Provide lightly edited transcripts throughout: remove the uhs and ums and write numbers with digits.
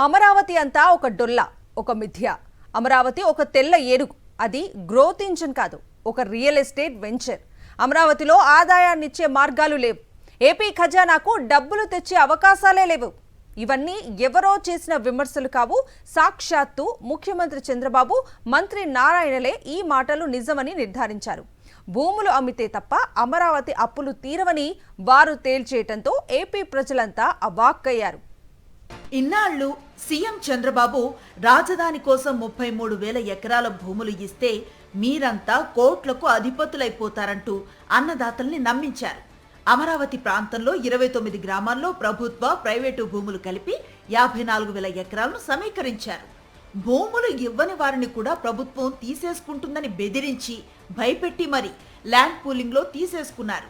అమరావతి అంతా ఒక డొల్ల, ఒక మిథ్య. అమరావతి ఒక తెల్ల ఏనుగు. అది గ్రోత్ ఇంజిన్ కాదు, ఒక రియల్ ఎస్టేట్ వెంచర్. అమరావతిలో ఆదాయాన్నిచ్చే మార్గాలు లేవు. ఏపీ ఖజానాకు డబ్బులు తెచ్చే అవకాశాలే లేవు. ఇవన్నీ ఎవరో చేసిన విమర్శలు కావు. సాక్షాత్తు ముఖ్యమంత్రి చంద్రబాబు, మంత్రి నారాయణలే ఈ మాటలు నిజమని నిర్ధారించారు. భూములు అమ్మితే తప్ప అమరావతి అప్పులు తీరవని వారు తేల్చేయటంతో ఏపీ ప్రజలంతా అవాక్కయ్యారు. ఇన్నాళ్లు సీఎం చంద్రబాబు రాజధాని కోసం 33,000 ఎకరాల భూములు ఇస్తే మీరంతా కోట్లకు అధిపతులైపోతారంటూ అన్నదాతల్ని నమ్మించారు. అమరావతి ప్రాంతంలో 29 గ్రామాల్లో ప్రభుత్వ, ప్రైవేటు భూములు కలిపి 54,000 ఎకరాలను సమీకరించారు. భూములు ఇవ్వని వారిని కూడా ప్రభుత్వం తీసేసుకుంటుందని బెదిరించి భయపెట్టి మరి ల్యాండ్ పూలింగ్లో తీసేసుకున్నారు.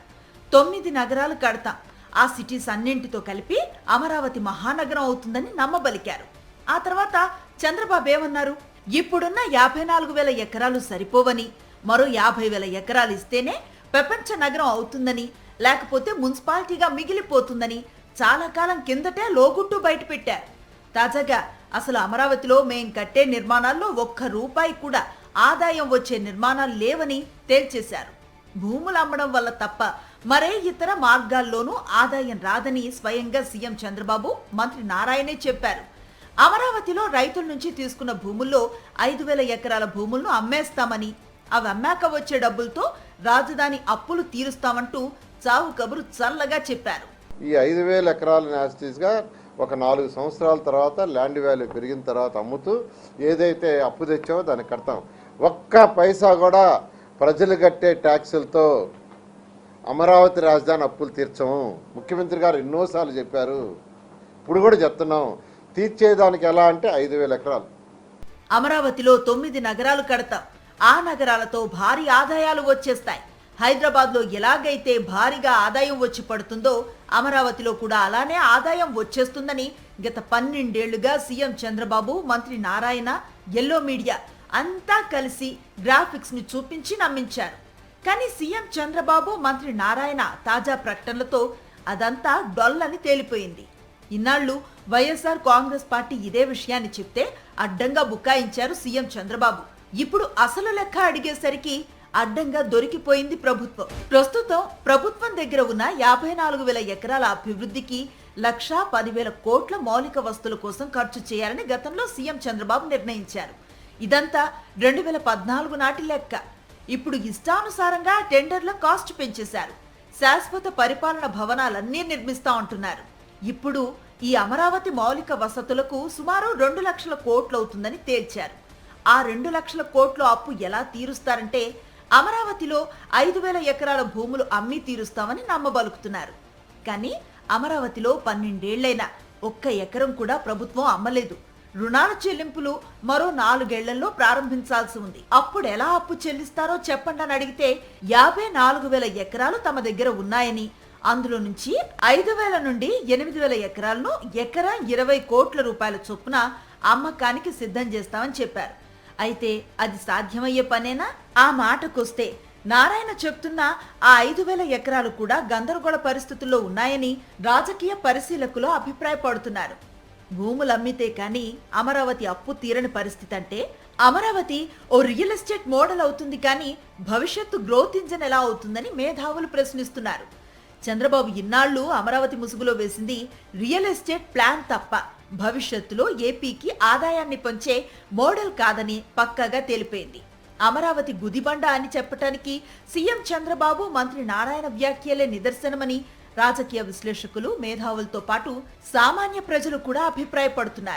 9 నగరాలు కడతాం, ఆ సిటీస్ అన్నింటితో కలిపి అమరావతి మహానగరం అవుతుందని నమ్మబలికారు. ఆ తర్వాత చంద్రబాబు ఏమన్నారు? ఇప్పుడున్న 54,000 ఎకరాలు సరిపోవని, మరో 50,000 ఎకరాలు ఇస్తేనే ప్రపంచ నగరం అవుతుందని, లేకపోతే మున్సిపాలిటీగా మిగిలిపోతుందని చాలా కాలం కిందటే లోగుట్టు బయటపెట్టారు. తాజాగా అసలు అమరావతిలో మేం కట్టే నిర్మాణాల్లో ₹1 కూడా ఆదాయం వచ్చే నిర్మాణాలు లేవని తేల్చేశారు. భూములు అమ్మడం వల్ల తప్ప మరే ఇతర మార్గాల్లోనూ ఆదాయం రాదని స్వయంగా సీఎం చంద్రబాబు, మంత్రి నారాయణే చెప్పారు. అమరావతిలో రైతుల నుంచి తీసుకున్న భూముల్లో 5,000 ఎకరాల భూములను అమ్మేస్తామని, అవి అమ్మాక వచ్చే డబ్బులతో రాజధాని అప్పులు తీరుస్తామంటూ చావు కబురు చల్లగా చెప్పారు. ఈ 5,000 ఎకరాల న్యాస్టీస్గా ఒక 4 సంవత్సరాల తర్వాత ల్యాండ్ వాల్యూ పెరిగిన తర్వాత అమ్ముతూ ఏదైతే అప్పు తెచ్చామో దాన్ని కడతాం. ఒక్క పైసా కూడా ప్రజలు కట్టే ట్యాక్సులతో అమరావతి రాజధాని అప్పులు తీర్చము. ముఖ్యమంత్రి గారు ఎన్నోసార్లు చెప్పారు, ఇప్పుడు కూడా చెప్తున్నాం. తీర్చేదానికి ఎలా అంటే 5,000 ఎకరాలు. అమరావతిలో 9 నగరాలు కడతాం, ఆ నగరాలతో భారీ ఆదాయాలు వచ్చేస్తాయి. హైదరాబాద్లో ఎలాగైతే భారీగా ఆదాయం వచ్చి పడుతుందో అమరావతిలో కూడా అలానే ఆదాయం వచ్చేస్తుందని గత 12 ఏళ్లుగా సీఎం చంద్రబాబు, మంత్రి నారాయణ, ఎల్లో మీడియా అంతా కలిసి గ్రాఫిక్స్ ని చూపించి నమ్మించారు. కానీ సీఎం చంద్రబాబు, మంత్రి నారాయణ తాజా ప్రకటనలతో అదంతా డొల్లని తేలిపోయింది. ఇన్నాళ్లు వైఎస్ఆర్ కాంగ్రెస్ పార్టీ ఇదే విషయాన్ని చెప్తే అడ్డంగా బుకాయించారు సీఎం చంద్రబాబు. ఇప్పుడు అసలు లెక్క అడిగేసరికి అడ్డంగా దొరికిపోయింది ప్రభుత్వం. ప్రస్తుతం ప్రభుత్వం దగ్గర ఉన్న 54,000 ఎకరాల అభివృద్ధికి 1,10,000 కోట్ల మౌలిక వస్తువుల కోసం ఖర్చు చేయాలని గతంలో సీఎం చంద్రబాబు నిర్ణయించారు. ఇదంతా 2014 నాటి లెక్క. ఇప్పుడు ఇష్టానుసారంగా టెండర్ల కాస్ట్ పెంచేశారు. శాశ్వత పరిపాలన భవనాలన్నీ నిర్మిస్తా అంటున్నారు. ఇప్పుడు ఈ అమరావతి మౌలిక వసతులకు సుమారు 2 లక్షల కోట్లు అవుతుందని తేల్చారు. ఆ 2 లక్షల కోట్ల అప్పు ఎలా తీరుస్తారంటే అమరావతిలో 5,000 ఎకరాల భూములు అమ్మి తీరుస్తామని నమ్మబలుకుతున్నారు. కానీ అమరావతిలో 12 ఏళ్లైనా ఒక్క ఎకరం కూడా ప్రభుత్వం అమ్మలేదు. రుణాల చెల్లింపులు మరో 4 ఏళ్లలో ప్రారంభించాల్సి ఉంది. అప్పుడు ఎలా అప్పు చెల్లిస్తారో చెప్పండి అని అడిగితే 54,000 ఎకరాలు తమ దగ్గర ఉన్నాయని, అందులో నుంచి 5,000 నుండి 8,000 ఎకరాలను ఎకరా 20 కోట్ల రూపాయల చొప్పున అమ్మకానికి సిద్ధం చేస్తామని చెప్పారు. అయితే అది సాధ్యమయ్యే పనేనా? ఆ మాటకొస్తే నారాయణ చెప్తున్న ఆ 5,000 ఎకరాలు కూడా గందరగోళ పరిస్థితుల్లో ఉన్నాయని రాజకీయ పరిశీలకులు అభిప్రాయపడుతున్నారు. భూములు అమ్మితే కానీ అమరావతి అప్పు తీరని పరిస్థితి అంటే అమరావతి ఓ రియల్ ఎస్టేట్ మోడల్ అవుతుంది, కానీ భవిష్యత్తు గ్రోత్ ఇంజన్ ఎలా అవుతుందని మేధావులు ప్రశ్నిస్తున్నారు. చంద్రబాబు ఇన్నాళ్లు అమరావతి ముసుగులో వేసింది రియల్ ఎస్టేట్ ప్లాన్ తప్ప భవిష్యత్తులో ఏపీకి ఆదాయాన్ని పంచే మోడల్ కాదని పక్కాగా తేలిపోయింది. అమరావతి గుదిబండ అని చెప్పటానికి సీఎం చంద్రబాబు, మంత్రి నారాయణ వ్యాఖ్యలే నిదర్శనమని రాజకీయ విశ్లేషకులు, మేధావులతో పాటు సామాన్య ప్రజలు కూడా అభిప్రాయపడుతున్నారు.